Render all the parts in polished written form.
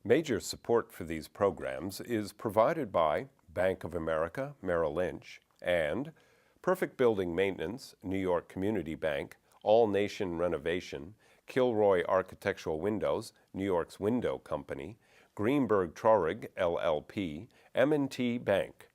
Major support for these programs is provided by Bank of America, Merrill Lynch, and Perfect Building Maintenance, New York Community Bank, All Nation Renovation, Kilroy Architectural Windows, New York's Window Company, Greenberg Traurig, LLP, M&T Bank.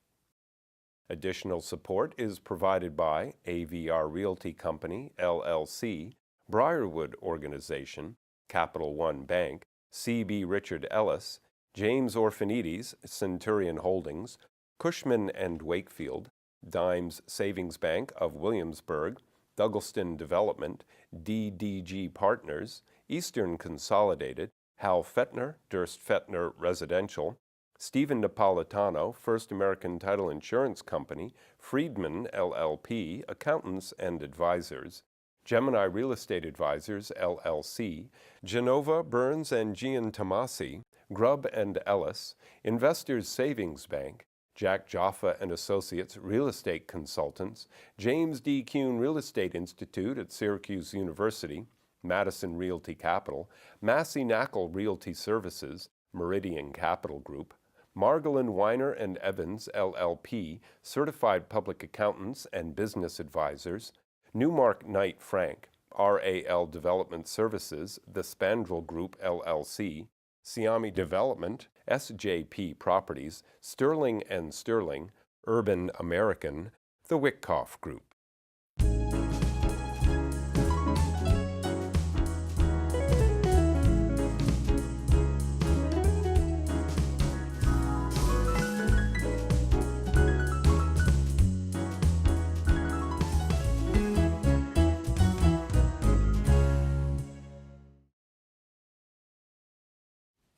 Additional support is provided by AVR Realty Company, LLC, Briarwood Organization, Capital One Bank, C.B. Richard Ellis, James Orphanides, Centurion Holdings, Cushman & Wakefield, Dimes Savings Bank of Williamsburg, Douglaston Development, DDG Partners, Eastern Consolidated, Hal Fettner, Durst Fettner Residential, Stephen Napolitano, First American Title Insurance Company, Friedman, LLP, Accountants and Advisors, Gemini Real Estate Advisors, LLC, Genova, Burns and Giantomasi, Grubb and Ellis, Investors Savings Bank, Jack Jaffa and Associates Real Estate Consultants, James D. Kuhn Real Estate Institute at Syracuse University, Madison Realty Capital, Massey Knackle Realty Services, Meridian Capital Group, Margolin Weiner and Evans, LLP, Certified Public Accountants and Business Advisors, Newmark Knight Frank, RAL Development Services, The Spandrel Group, LLC, Siami Development, SJP Properties, Sterling & Sterling, Urban American, The Wickoff Group.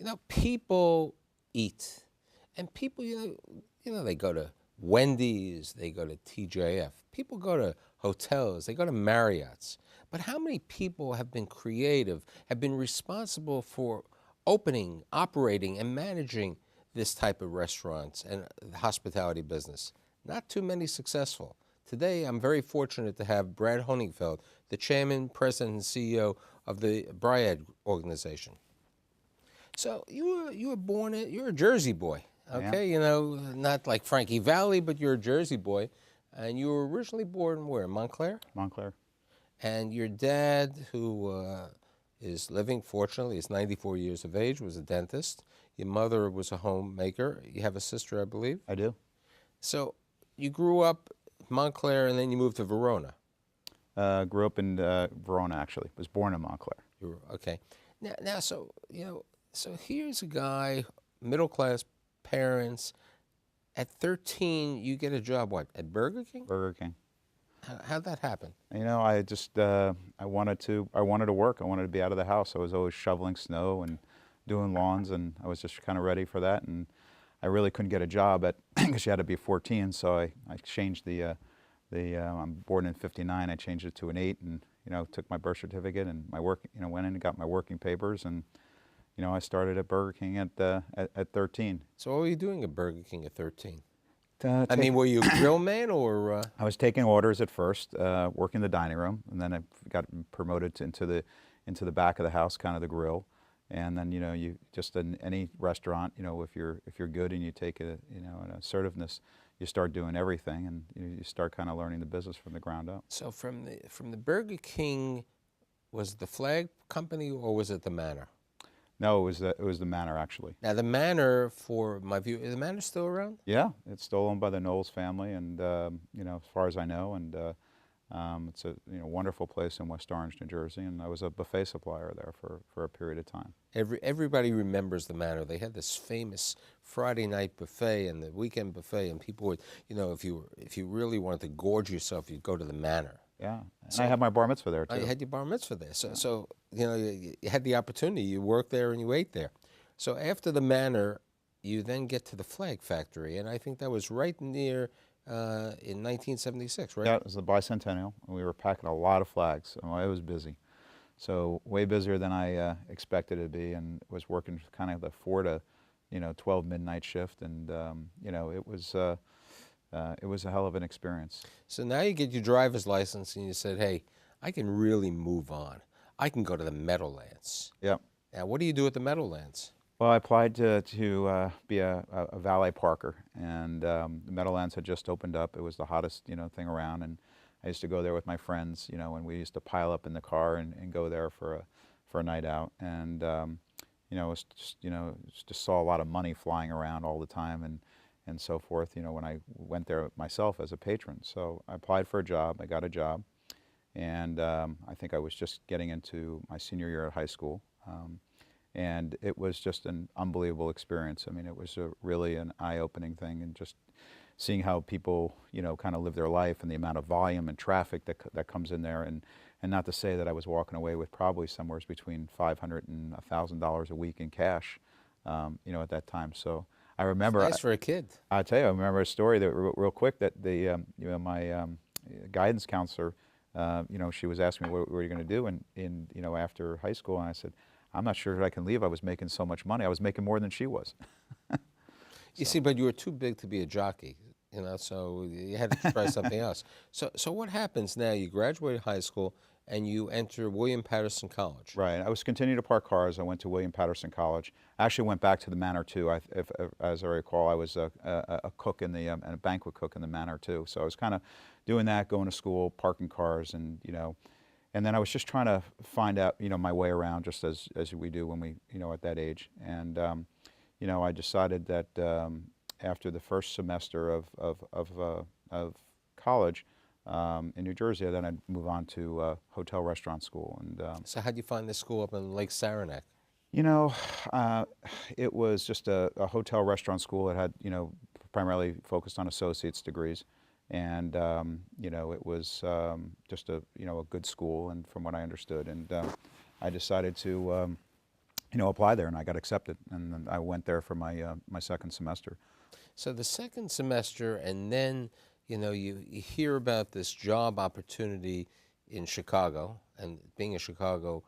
You know, people eat, and people, they go to Wendy's, they go to TJF. People go to hotels, they go to Marriott's. But how many people have been creative, have been responsible for opening, operating, and managing this type of restaurants and the hospitality business? Not too many successful. Today, I'm very fortunate to have Brad Honigfeld, the chairman, president, and CEO of the Briad organization. So you were born you're a Jersey boy, okay? Yeah. Not like Frankie Valli, but you're a Jersey boy, and you were originally born where? Montclair. Montclair. And your dad, who is living, fortunately, is 94 years of age, was a dentist. Your mother was a homemaker. You have a sister, I believe. I do. So you grew up Montclair, and then you moved to Verona. Grew up in Verona, actually. Was born in Montclair. Okay. Now, so here's a guy, middle-class parents. At 13, you get a job, what, at Burger King? Burger King. How'd that happen? I just, I wanted to work. I wanted to be out of the house. I was always shoveling snow and doing lawns, and I was just kind of ready for that. And I really couldn't get a job because you had to be 14, so I changed I'm born in '59, I changed it to an 8, and, took my birth certificate and my work, went in and got my working papers, and I started at Burger King at 13. So what were you doing at Burger King at 13? Were you a grill man or? I was taking orders at first, working the dining room, and then I got promoted into the back of the house, kind of the grill. And then you just in any restaurant, if you're good and you take an assertiveness, you start doing everything, and you start kind of learning the business from the ground up. So from the Burger King, was it the flag company or was it the Manor? No, it was the Manor, actually. Now the Manor, for my view, is the Manor still around? Yeah, it's still owned by the Knowles family, and as far as I know, and it's a wonderful place in West Orange, New Jersey, and I was a buffet supplier there for a period of time. Everybody remembers the Manor. They had this famous Friday night buffet and the weekend buffet, and people would, if you really wanted to gorge yourself, you'd go to the Manor. Yeah, and I had my bar mitzvah there too. You had your bar mitzvah there, so you had the opportunity. You worked there and you ate there. So after the Manor, you then get to the Flag Factory, and I think that was right near in 1976, right? Yeah, it was the bicentennial, and we were packing a lot of flags. It was busy, so way busier than I expected it to be, and was working kind of the 4 to 12 midnight shift, and it was a hell of an experience. So now you get your driver's license and you said, hey, I can really move on. I can go to the Meadowlands. Yep. Now, what do you do at the Meadowlands? Well, I applied to be a valet parker, and the Meadowlands had just opened up. It was the hottest, thing around, and I used to go there with my friends, and we used to pile up in the car and go there for a night out, and it was just saw a lot of money flying around all the time, and so forth. When I went there myself as a patron, so I applied for a job. I got a job, and I think I was just getting into my senior year at high school. And it was just an unbelievable experience. I mean, it was really an eye-opening thing, and just seeing how people, kind of live their life, and the amount of volume and traffic that comes in there, and not to say that I was walking away with probably somewhere between $500 and $1,000 a week in cash, at that time. So I remember. It's nice for a kid. I tell you, I remember a story that real quick that my guidance counselor, she was asking me what were you going to do in after high school, and I said, I'm not sure I can leave. I was making so much money. I was making more than she was. You see, but you were too big to be a jockey, so you had to try something else. So what happens now? You graduated high school and you enter William Patterson College. Right. I was continuing to park cars. I went to William Patterson College. I actually went back to the Manor too. As I recall, I was a cook and a banquet cook in the Manor too. So I was kind of doing that, going to school, parking cars, and and then I was just trying to find out, my way around, just as we do when we, at that age. And I decided that after the first semester of college in New Jersey, then I'd move on to hotel restaurant school. And So how'd you find this school up in Lake Saranac? It was just a hotel restaurant school. It had, primarily focused on associate's degrees. And it was just a good school, and from what I understood, and I decided to apply there, and I got accepted, and then I went there for my second semester. So the second semester, and then you hear about this job opportunity in Chicago, and being in Chicago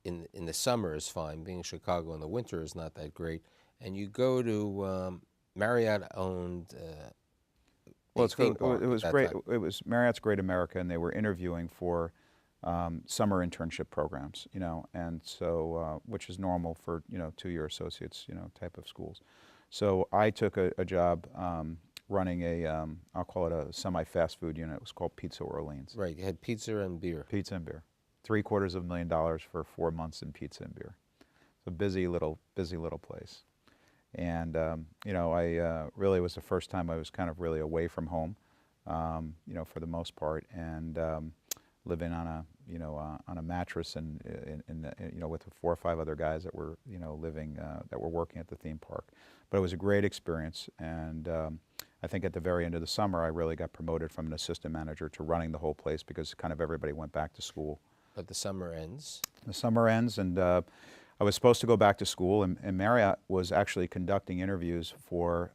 in the summer is fine. Being in Chicago in the winter is not that great, and you go to Marriott-owned. Well, it was great. It was Marriott's Great America, and they were interviewing for summer internship programs, and so which is normal for 2-year associates, type of schools. So I took a job running I'll call it a semi-fast food unit. It was called Pizza Orleans. Right. You had pizza and beer. Pizza and beer. $750,000 for 4 months in pizza and beer. It's a busy little place. And I really was the first time I was kind of really away from home, for the most part, and living on a mattress and with 4 or 5 other guys that were living that were working at the theme park. But it was a great experience, and I think at the very end of the summer I really got promoted from an assistant manager to running the whole place, because kind of everybody went back to school. But the summer ends. The summer ends, and I was supposed to go back to school, and Marriott was actually conducting interviews for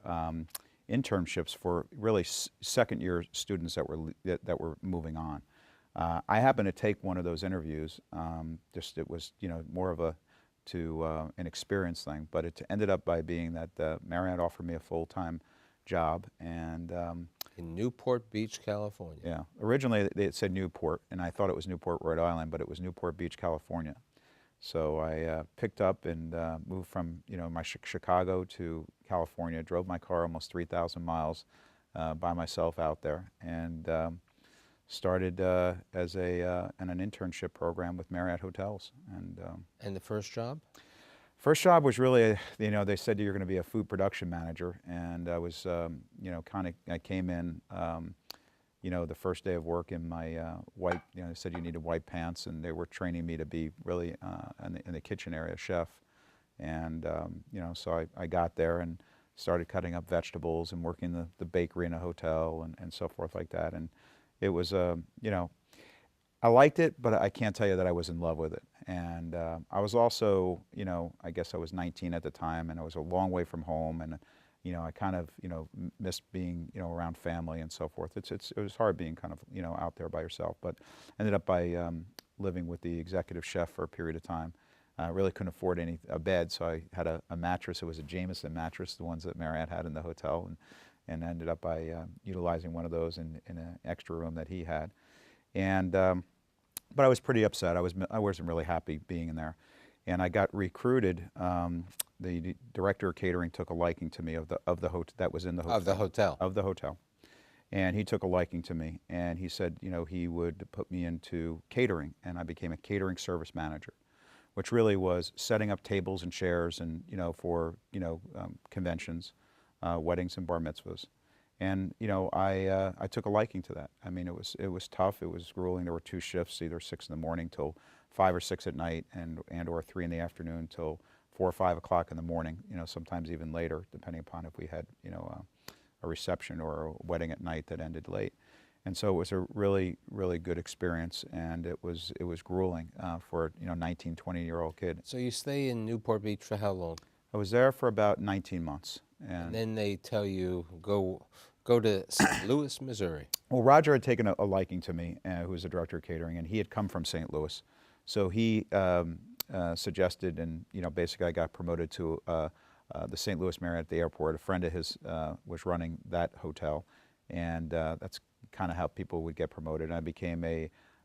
internships for really second-year students that were moving on. I happened to take one of those interviews. It was more of an experience thing, but it ended up by being that Marriott offered me a full-time job, and in Newport Beach, California. Yeah, originally it said Newport, and I thought it was Newport, Rhode Island, but it was Newport Beach, California. So I picked up and moved from Chicago to California, drove my car almost 3,000 miles by myself out there, and started as in an internship program with Marriott Hotels. And the first job? First job was really, they said you're going to be a food production manager, and I was, I came in, the first day of work in my white, they said you needed white pants, and they were training me to be really in the kitchen area chef. And, so I got there and started cutting up vegetables and working the bakery in a hotel and so forth like that. And it was, I liked it, but I can't tell you that I was in love with it. And I was also, I guess I was 19 at the time, and I was a long way from home, and I kind of, missed being, around family and so forth. It was hard being kind of, out there by yourself, but ended up by living with the executive chef for a period of time. I really couldn't afford a bed, so I had a mattress. It was a Jameson mattress, the ones that Marriott had in the hotel, and ended up by utilizing one of those in an extra room that he had. And but I was pretty upset. I wasn't really happy being in there, and I got recruited the director of catering took a liking to me of the hotel that was in the hotel. Of the hotel. Of the hotel. And he took a liking to me, and he said, you know, he would put me into catering, and I became a catering service manager, which really was setting up tables and chairs and, you know, for, you know, conventions, weddings and bar mitzvahs. And, you know, I took a liking to that. I mean, it was tough, it was grueling. There were 2 shifts, either 6 in the morning till 5 or 6 at night, and or 3 in the afternoon till 4 or 5 o'clock in the morning, you know, sometimes even later, depending upon if we had, you know, a reception or a wedding at night that ended late. And so it was a really, really good experience, and it was grueling for, you know, 19, 20-year-old kid. So you stay in Newport Beach for how long? I was there for about 19 months. And then they tell you, go to St. Louis, Missouri. Well, Roger had taken a liking to me, who was the director of catering, and he had come from St. Louis. So he suggested, and, you know, basically I got promoted to the St. Louis Marriott at the airport. A friend of his was running that hotel, and that's kind of how people would get promoted. And I became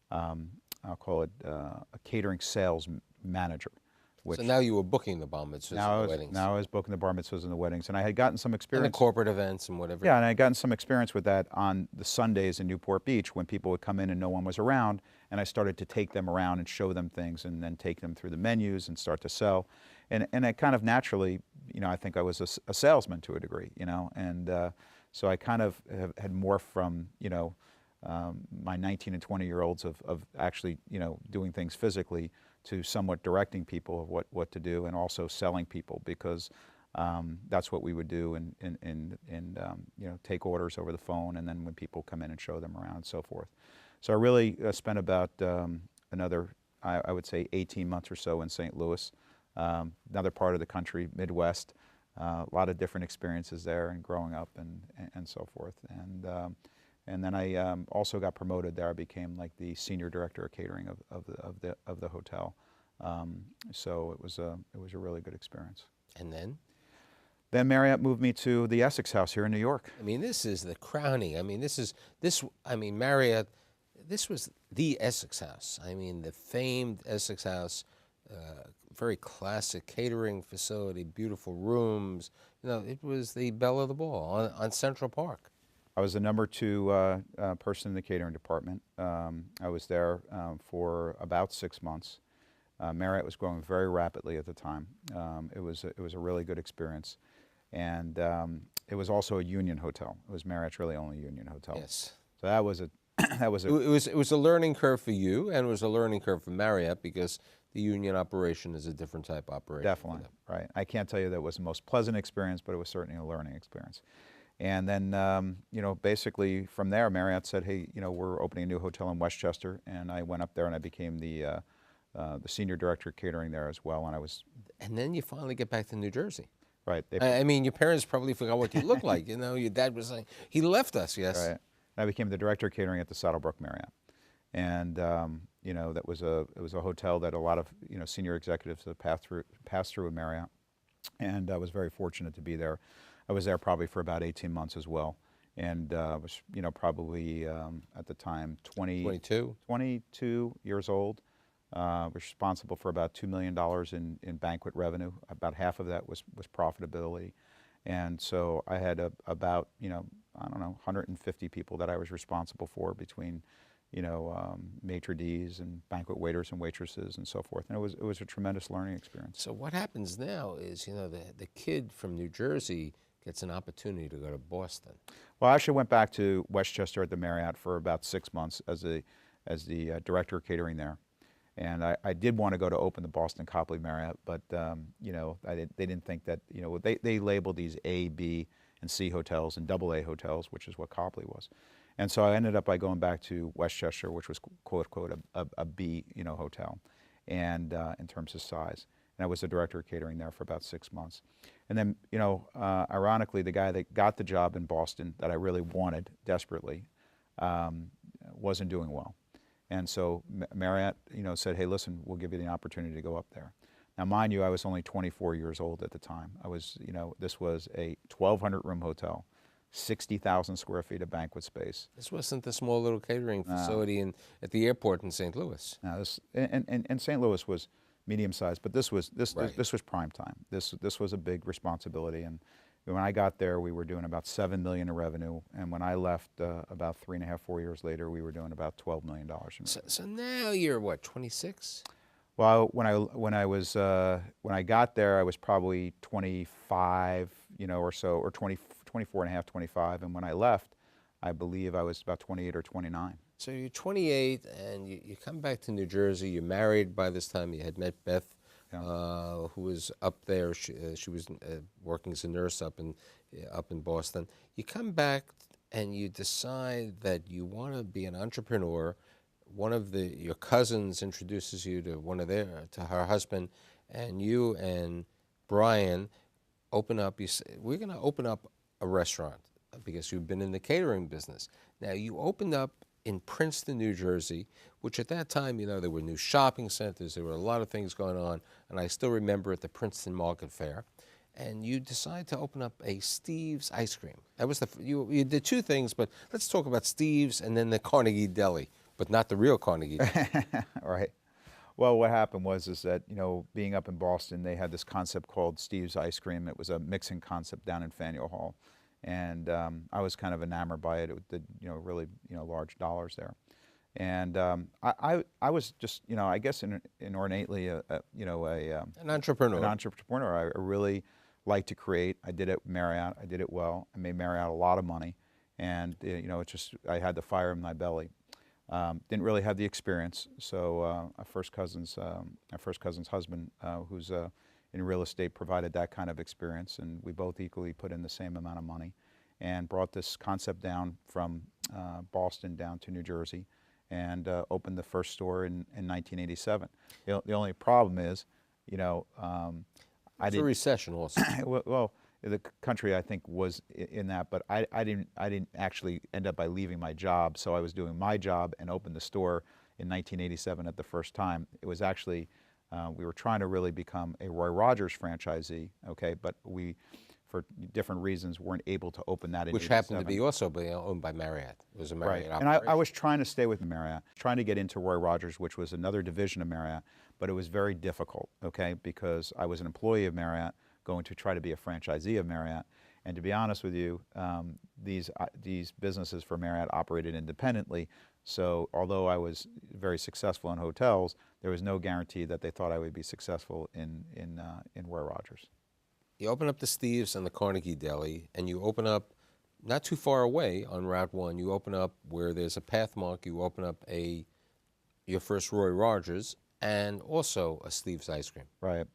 I'll call it a catering sales manager. So now you were booking the bar mitzvahs and the weddings. Now I was booking the bar mitzvahs and the weddings, and I had gotten some experience. And the corporate events and whatever. Yeah, and I had gotten some experience with that on the Sundays in Newport Beach when people would come in and no one was around, and I started to take them around and show them things and then take them through the menus and start to sell. And I kind of naturally, you know, I think I was a salesman to a degree, you know, and so I kind of had morphed from, you know, my 19 and 20-year-olds of actually, you know, doing things physically to somewhat directing people of what to do, and also selling people, because that's what we would do, and you know, take orders over the phone, and then when people come in and show them around and so forth. So I really spent about another, I would say, 18 months or so in St. Louis, another part of the country, Midwest. A lot of different experiences there, and growing up and so forth. And then I also got promoted there. I became like the senior director of catering of the hotel. So it was a really good experience. And then? Then Marriott moved me to the Essex House here in New York. I mean, this is the crowning. I mean, Marriott, this was the Essex House. I mean, the famed Essex House, very classic catering facility, beautiful rooms. You know, it was the belle of the ball on Central Park. I was the number 2 person in the catering department. I was there for about 6 months. Marriott was growing very rapidly at the time. It was a really good experience, and it was also a union hotel. It was Marriott's really only union hotel. Yes. So that was a It was a learning curve for you, and it was a learning curve for Marriott, because the union operation is a different type of operation. Definitely, right. I can't tell you that was the most pleasant experience, but it was certainly a learning experience. And then, you know, basically from there, Marriott said, hey, you know, we're opening a new hotel in Westchester, and I went up there and I became the senior director of catering there as well. And I was. And then you finally get back to New Jersey. Right. I mean, your parents probably forgot what you looked like. You know, your dad was saying, he left us, yes. Right. And I became the director of catering at the Saddlebrook Marriott. And, you know, it was a hotel that a lot of, you know, senior executives have passed through in Marriott. And I was very fortunate to be there. I was there probably for about 18 months as well, and was, you know, probably at the time 22 years old. Was responsible for about $2 million in banquet revenue. About half of that was profitability, and so I had about, you know, I don't know, 150 people that I was responsible for between, you know, maitre d's and banquet waiters and waitresses and so forth. And it was a tremendous learning experience. So what happens now is, you know, the kid from New Jersey gets an opportunity to go to Boston. Well, I actually went back to Westchester at the Marriott for about 6 months as the director of catering there. And I did want to go to open the Boston Copley Marriott, but you know, they didn't think that, you know, they labeled these A, B, and C hotels and AA hotels, which is what Copley was. And so I ended up by going back to Westchester, which was quote unquote a B, you know, hotel, and in terms of size. And I was the director of catering there for about 6 months. And then, you know, ironically, the guy that got the job in Boston that I really wanted desperately wasn't doing well. And so Marriott, you know, said, hey, listen, we'll give you the opportunity to go up there. Now, mind you, I was only 24 years old at the time. I was, you know, this was a 1,200-room hotel, 60,000 square feet of banquet space. This wasn't the small little catering facility at the airport in St. Louis. No, and St. Louis was medium sized, but this was Right. this was prime time. This was a big responsibility, and when I got there, we were doing about $7 million in revenue, and when I left, about 3.5, 4 years later, we were doing about $12 million in revenue. So now you're what, 26? Well, when I got there, I was probably 25, or so, or 24 and a half, 25, and when I left, I believe I was about 28 or 29. So you're 28 and you come back to New Jersey. You're married by this time. You had met Beth, Yeah. who was up there. She was working as a nurse up in Boston. You come back and you decide that you want to be an entrepreneur. One of your cousins introduces you to her husband, and you and Brian open up. You say, we're going to open up a restaurant because you've been in the catering business. Now you opened up in Princeton, New Jersey, which at that time, there were new shopping centers, there were a lot of things going on, and I still remember at the Princeton Market Fair, and you decided to open up a Steve's Ice Cream. That was you did two things, but let's talk about Steve's and then the Carnegie Deli, but not the real Carnegie Deli. Right. Well, what happened was that, being up in Boston, they had this concept called Steve's Ice Cream. It was a mixing concept down in Faneuil Hall. And I was kind of enamored by it. It did, really, large dollars there. And I was just, I guess inordinately, An entrepreneur. an entrepreneur. I really like to create. I did it at Marriott. I did it well. I made Marriott a lot of money. And, it's just, I had the fire in my belly. Didn't really have the experience. So my first cousin's husband, who's in real estate, provided that kind of experience, and we both equally put in the same amount of money and brought this concept down from Boston down to New Jersey and opened the first store in 1987. The only problem is, I It's a recession also. well, the country, I think, was in that, but I didn't actually end up by leaving my job. So I was doing my job and opened the store in 1987 at the first time. It was actually, we were trying to really become a Roy Rogers franchisee, okay, but we, for different reasons, weren't able to open that in Which 87. happened to be also owned by Marriott. It was a Marriott Right, and operation. I was trying to stay with Marriott, trying to get into Roy Rogers, which was another division of Marriott, but it was very difficult, okay, because I was an employee of Marriott, going to try to be a franchisee of Marriott. And to be honest with you, these businesses for Marriott operated independently. So although I was very successful in hotels, there was no guarantee that they thought I would be successful in Roy Rogers. You open up the Steve's and the Carnegie Deli, and you open up not too far away on Route 1. You open up where there's a pathmark. You open up your first Roy Rogers and also a Steve's Ice Cream. Right.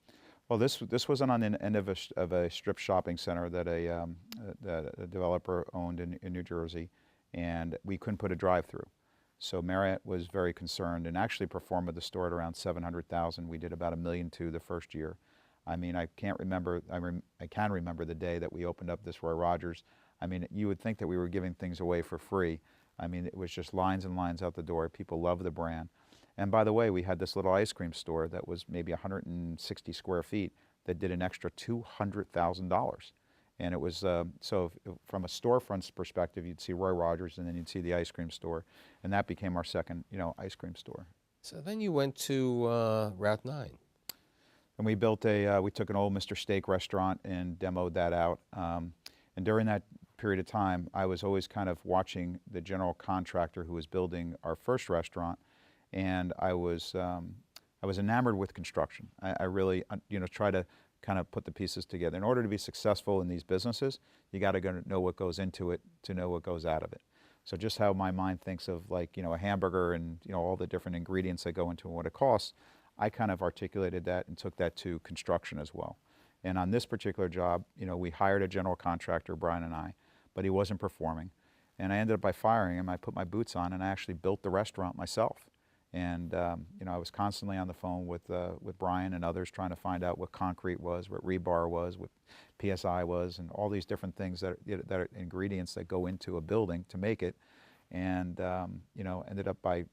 Well, this wasn't on the end of a strip shopping center that a developer owned in New Jersey, and we couldn't put a drive-through. So Marriott was very concerned and actually performed with the store at around $700,000. We did about $1.2 million the first year. I mean, I can't remember. I can remember the day that we opened up this Roy Rogers. I mean, you would think that we were giving things away for free. I mean, it was just lines and lines out the door. People loved the brand. And by the way, we had this little ice cream store that was maybe 160 square feet that did an extra $200,000. And it was, so from a storefront's perspective, you'd see Roy Rogers and then you'd see the ice cream store. And that became our second, ice cream store. So then you went to Route 9. And we took an old Mr. Steak restaurant and demoed that out. And during that period of time, I was always kind of watching the general contractor who was building our first restaurant. And I was enamored with construction. I really, try to kind of put the pieces together. In order to be successful in these businesses, you got to know what goes into it to know what goes out of it. So just how my mind thinks of a hamburger and all the different ingredients that go into what it costs, I kind of articulated that and took that to construction as well. And on this particular job, we hired a general contractor, Brian and I, but he wasn't performing. And I ended up by firing him. I put my boots on and I actually built the restaurant myself. And I was constantly on the phone with Brian and others trying to find out what concrete was, what rebar was, what PSI was, and all these different things that are ingredients that go into a building to make it. And ended up by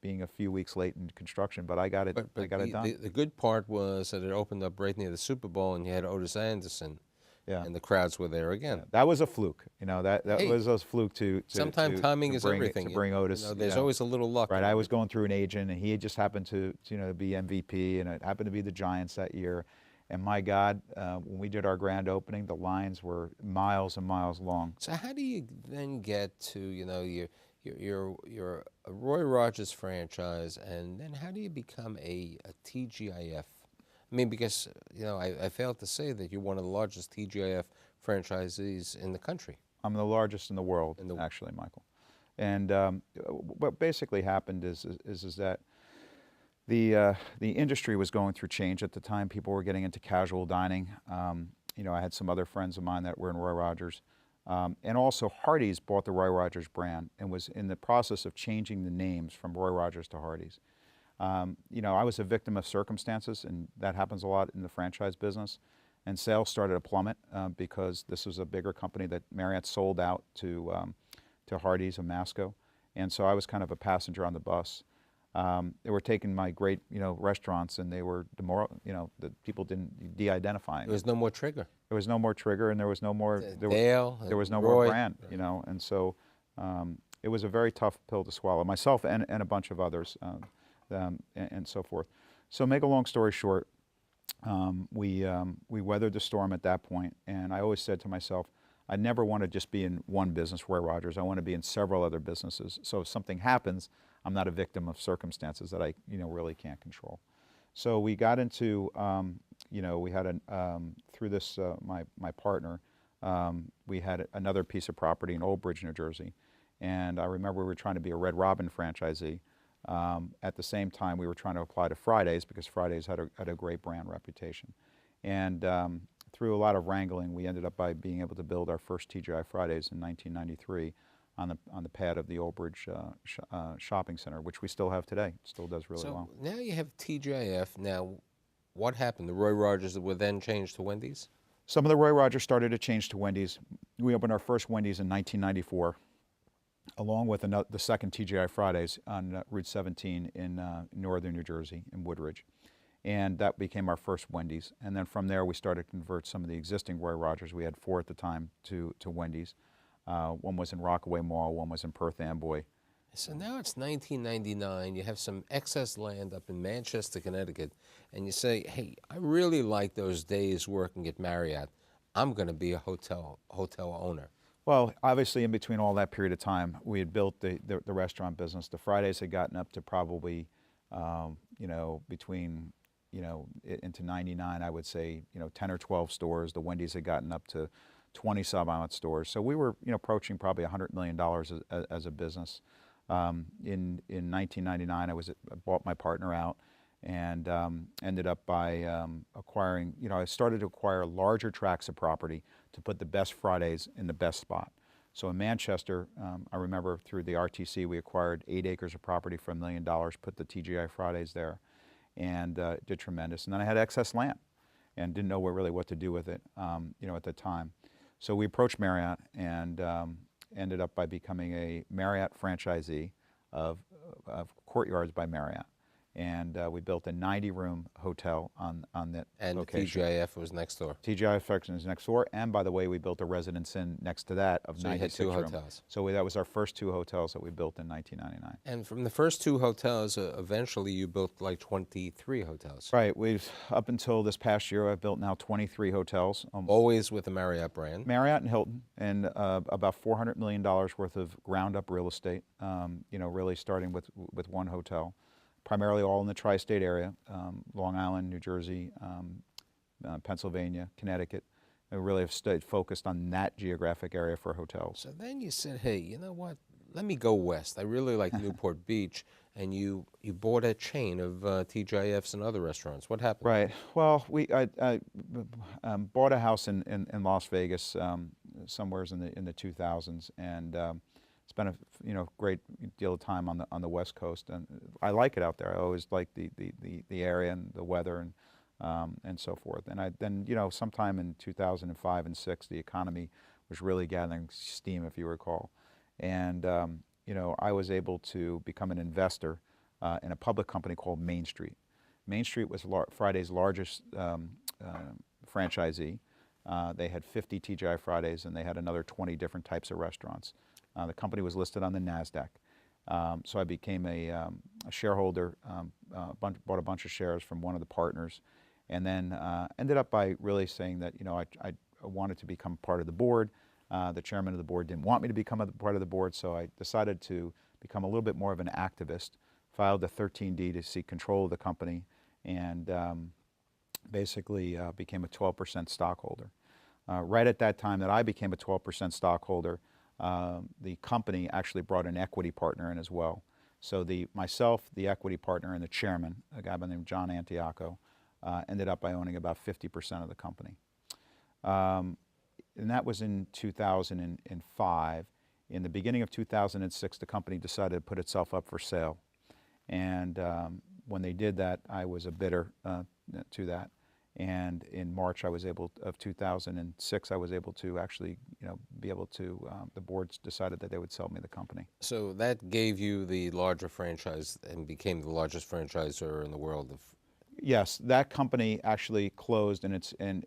being a few weeks late in construction, but I got it. But I got it done. The good part was that it opened up right near the Super Bowl, and you had Otis Anderson Yeah. and the crowds were there again. That was a fluke. You know, that Hey, was a fluke to sometimes timing is bring everything. to bring Otis. You know, there's always a little luck. Right. in I was everything. going through an agent, and he had just happened to you know be MVP, and it happened to be the Giants that year. And my God, when we did our grand opening, the lines were miles and miles long. So how do you then get to, you know, you're a Roy Rogers franchise, and then how do you become a TGIF? I mean, because, you know, I failed to say that you're one of the largest TGIF franchisees in the country. I'm the largest in the world, actually, Michael. And what basically happened is that the industry was going through change at the time. People were getting into casual dining. You know, I had some other friends of mine that were in Roy Rogers. And also Hardee's bought the Roy Rogers brand and was in the process of changing the names from Roy Rogers to Hardee's. You know, I was a victim of circumstances, and that happens a lot in the franchise business. And sales started to plummet because this was a bigger company that Marriott sold out to Hardee's of Masco. And so I was kind of a passenger on the bus. They were taking my great, you know, restaurants, and they were you know, the people didn't de-identifying. There was no more Trigger. There was no more Trigger, and there was no more Dale. there was no Roy. more brand, you know, and so it was a very tough pill to swallow. Myself and a bunch of others, and so forth. So, make a long story short, we weathered the storm at that point, and I always said to myself, I never want to just be in one business, Roy Rogers. I want to be in several other businesses. So if something happens, I'm not a victim of circumstances that I, you know, really can't control. So we got into, you know, we had through this, my partner, we had another piece of property in Old Bridge, New Jersey. And I remember we were trying to be a Red Robin franchisee. At the same time, we were trying to apply to Fridays because Fridays had a great brand reputation. And through a lot of wrangling, we ended up by being able to build our first TGI Fridays in 1993 on the pad of the Old Bridge shopping center, which we still have today. It still does really well. So now you have TGIF. Now, what happened? The Roy Rogers were then changed to Wendy's? Some of the Roy Rogers started to change to Wendy's. We opened our first Wendy's in 1994, along with the second TGI Fridays on Route 17 in northern New Jersey, in Woodridge. And that became our first Wendy's. And then from there, we started to convert some of the existing Roy Rogers. We had 4 at the time to Wendy's. One was in Rockaway Mall, one was in Perth Amboy. So now it's 1999. You have some excess land up in Manchester, Connecticut, and you say, hey, I really like those days working at Marriott. I'm going to be a hotel owner. Well, obviously, in between all that period of time, we had built the restaurant business. The Fridays had gotten up to probably, you know, between, you know, into 99, I would say, you know, 10 or 12 stores. The Wendy's had gotten up to 20 some-odd stores. So we were, you know, approaching probably $100 million as a business. In 1999, I bought my partner out and ended up by acquiring, you know, I started to acquire larger tracts of property to put the best Fridays in the best spot. So in Manchester, I remember through the RTC, we acquired 8 acres of property for $1 million, put the TGI Fridays there, and did tremendous. And then I had excess land and didn't know really what to do with it, you know, at the time. So we approached Marriott and ended up by becoming a Marriott franchisee of Courtyards by Marriott. And we built a 90-room hotel on that location. And TGIF was next door. TGI Affection is next door. And by the way, we built a Residence Inn next to that of 96 you had 2 room. hotels. So that was our first 2 hotels that we built in 1999. And from the first 2 hotels, eventually you built like 23 hotels. Right. We've, up until this past year, I've built now 23 hotels. Always with the Marriott brand. Marriott and Hilton, and about $400 million worth of ground-up real estate, you know, really starting with 1 hotel. Primarily all in the tri-state area, Long Island, New Jersey, Pennsylvania, Connecticut. We really have stayed focused on that geographic area for hotels. So then you said, hey, you know what? Let me go west. I really like Newport Beach. And you bought a chain of TGIFs and other restaurants. What happened? Right. Well, I bought a house in Las Vegas somewheres in the 2000s, and spent a great deal of time on the West Coast, and I like it out there. I always like the area and the weather and so forth. And then sometime in 2005 and 6, the economy was really gathering steam, if you recall, and I was able to become an investor in a public company called Main Street. Main Street was Friday's largest franchisee. They had 50 TGI Fridays, and they had another 20 different types of restaurants. The company was listed on the NASDAQ. So I became a shareholder, bought a bunch of shares from one of the partners, and then ended up by really saying that, I wanted to become part of the board. The chairman of the board didn't want me to become a part of the board, so I decided to become a little bit more of an activist, filed a 13D to seek control of the company, and basically became a 12% stockholder. Right at that time that I became a 12% stockholder, the company actually brought an equity partner in as well. So myself, the equity partner, and the chairman, a guy by the name of John Antioco, ended up by owning about 50% of the company. And that was in 2005. In the beginning of 2006, the company decided to put itself up for sale. And when they did that, I was a bidder to that. And in March of 2006, I was able to actually, be able to, the boards decided that they would sell me the company. So that gave you the larger franchise and became the largest franchisor in the world of... Yes, that company actually closed on its own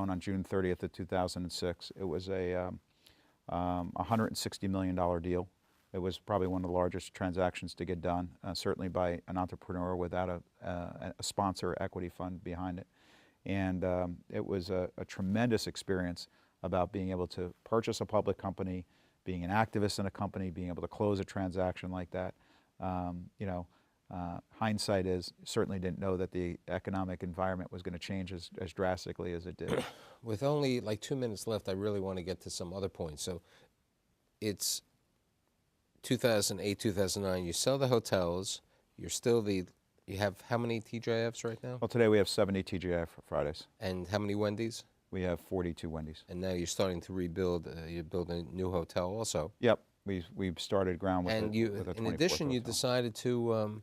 on June 30th of 2006. It was a $160 million deal. It was probably one of the largest transactions to get done, certainly by an entrepreneur without a sponsor equity fund behind it. And it was a tremendous experience about being able to purchase a public company, being an activist in a company, being able to close a transaction like that. Hindsight is, certainly didn't know that the economic environment was going to change as drastically as it did. With only like 2 minutes left, I really want to get to some other points. So it's 2008, 2009, you sell the hotels, you have how many TGIFs right now? Well, today we have 70 TGI Fridays. And how many Wendy's? We have 42 Wendy's. And now you're starting to rebuild, you're building a new hotel also. Yep, we've started ground with and in addition, you decided to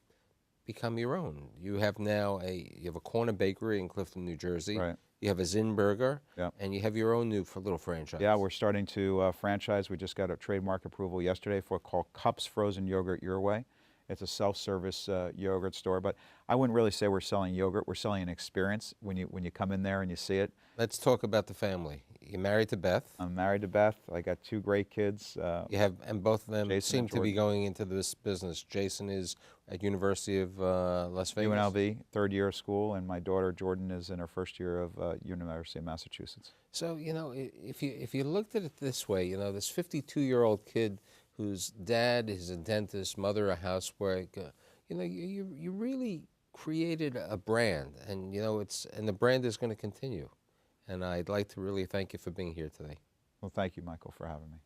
become your own. You have now you have a corner bakery in Clifton, New Jersey. Right. You have a Zinn Burger, Yep. and you have your own new little franchise. Yeah, we're starting to franchise. We just got a trademark approval yesterday for called Cups Frozen Yogurt Your Way. It's a self-service yogurt store, but I wouldn't really say we're selling yogurt. We're selling an experience when you come in there and you see it. Let's talk about the family. You're married to Beth. I'm married to Beth. I got 2 great kids. And both of them Jason seem and to be Jordan. going into this business. Jason is at University of Las Vegas. UNLV, 3rd year of school, and my daughter Jordan is in her 1st year of University of Massachusetts. So if you looked at it this way, this 52-year-old kid whose dad is a dentist, mother a housewife, you really created a brand, and and the brand is going to continue. And I'd like to really thank you for being here today. Well, thank you, Michael, for having me.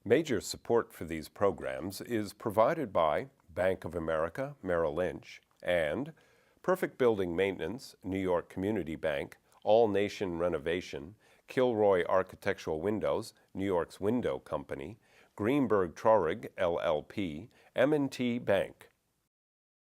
Major support for these programs is provided by Bank of America, Merrill Lynch, and Perfect Building Maintenance, New York Community Bank, All Nation Renovation, Kilroy Architectural Windows, New York's Window Company, Greenberg Traurig, LLP, M&T Bank.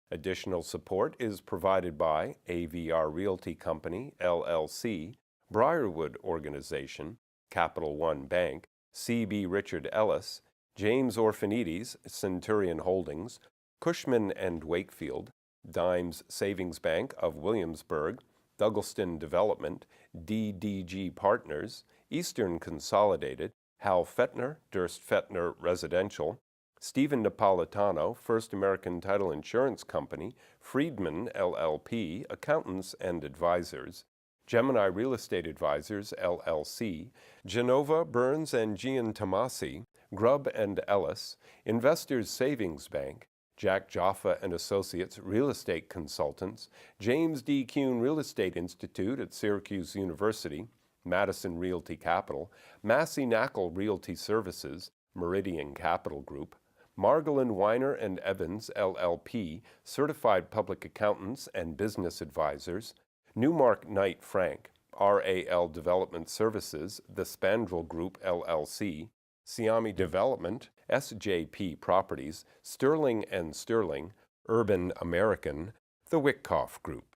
Additional support is provided by AVR Realty Company, LLC, Briarwood Organization, Capital One Bank, C.B. Richard Ellis, James Orphanides, Centurion Holdings, Cushman & Wakefield, Dimes Savings Bank of Williamsburg, Douglaston Development, DDG Partners, Eastern Consolidated, Hal Fettner, Durst Fettner Residential, Stephen Napolitano, First American Title Insurance Company, Friedman, LLP, Accountants and Advisors, Gemini Real Estate Advisors, LLC, Genova, Burns and Gian Tomasi, Grubb and Ellis, Investors Savings Bank, Jack Jaffa and Associates Real Estate Consultants, James D. Kuhn Real Estate Institute at Syracuse University, Madison Realty Capital, Massey Knackle Realty Services, Meridian Capital Group, Margolin Weiner and Evans, LLP, Certified Public Accountants and Business Advisors, Newmark Knight Frank, RAL Development Services, The Spandrel Group, LLC, Siami Development, SJP Properties, Sterling and Sterling, urban American, the Wyckoff Group.